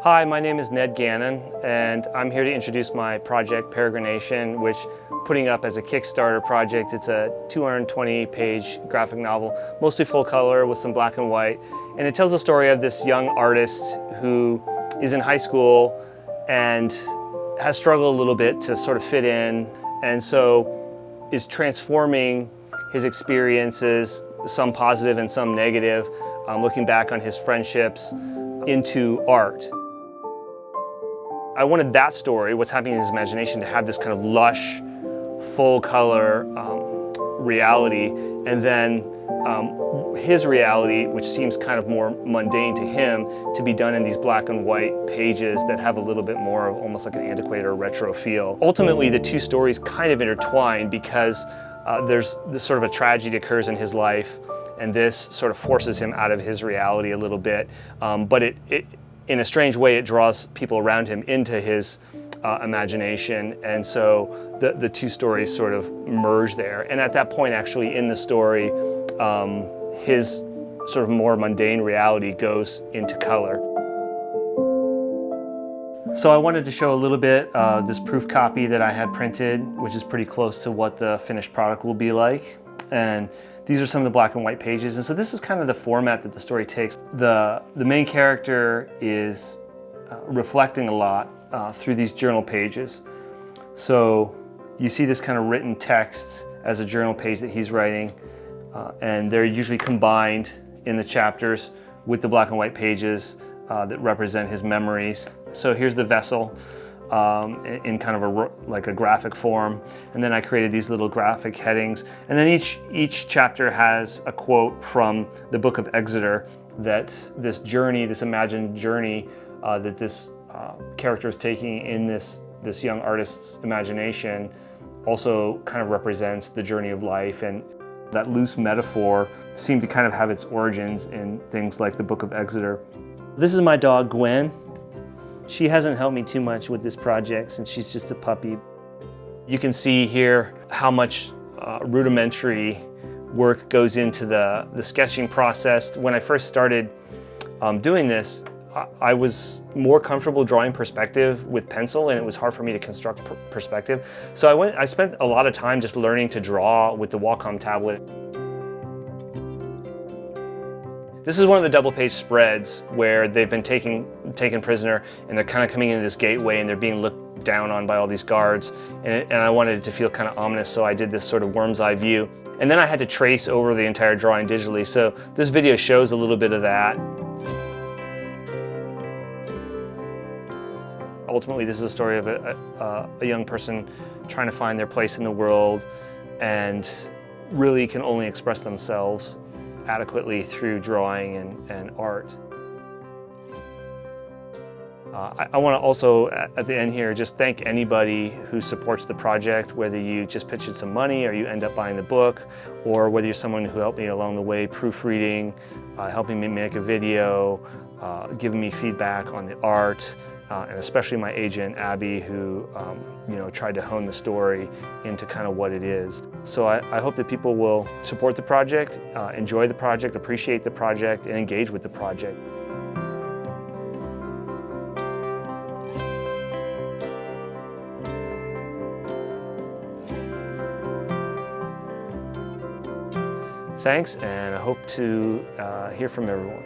Hi, my name is Ned Gannon, and I'm here to introduce my project, Perigrination, which putting up as a Kickstarter project. It's a 220-page graphic novel, mostly full color with some black and white. And it tells the story of this young artist who is in high school and has struggled a little bit to sort of fit in, and so is transforming his experiences, some positive and some negative, looking back on his friendships, into art. I wanted that story, what's happening in his imagination, to have this kind of lush, full color reality, and then his reality, which seems kind of more mundane to him, to be done in these black and white pages that have a little bit more of almost like an antiquated or retro feel. Ultimately, the two stories kind of intertwine because there's this sort of a tragedy that occurs in his life, and this sort of forces him out of his reality a little bit, but it in a strange way, it draws people around him into his imagination, and so the two stories sort of merge there. And at that point, actually, in the story, his sort of more mundane reality goes into color. So I wanted to show a little bit this proof copy that I had printed, which is pretty close to what the finished product will be like. And these are some of the black and white pages, and so this is kind of the format that the story takes. The main character is reflecting a lot through these journal pages. So you see this kind of written text as a journal page that he's writing, and they're usually combined in the chapters with the black and white pages that represent his memories. So here's the vessel in kind of like a graphic form, and then I created these little graphic headings, and then each chapter has a quote from the book of Exeter, that this journey, this imagined journey that this character is taking in this young artist's imagination, also kind of represents the journey of life. And that loose metaphor seemed to kind of have its origins in things like the book of Exeter. This is my dog Gwen. She hasn't helped me too much with this project since she's just a puppy. You can see here how much rudimentary work goes into the sketching process. When I first started doing this, I was more comfortable drawing perspective with pencil, and it was hard for me to construct perspective. So I spent a lot of time just learning to draw with the Wacom tablet. This is one of the double-page spreads where they've been taken prisoner, and they're kind of coming into this gateway, and they're being looked down on by all these guards, and I wanted it to feel kind of ominous, so I did this sort of worm's eye view. And then I had to trace over the entire drawing digitally, so this video shows a little bit of that. Ultimately, this is a story of a young person trying to find their place in the world, and really can only express themselves adequately through drawing and art. I want to also, at the end here, just thank anybody who supports the project, whether you just pitch in some money or you end up buying the book, or whether you're someone who helped me along the way, proofreading, helping me make a video, giving me feedback on the art, and especially my agent, Abby, who tried to hone the story into kind of what it is. So I hope that people will support the project, enjoy the project, appreciate the project, and engage with the project. Thanks, and I hope to hear from everyone.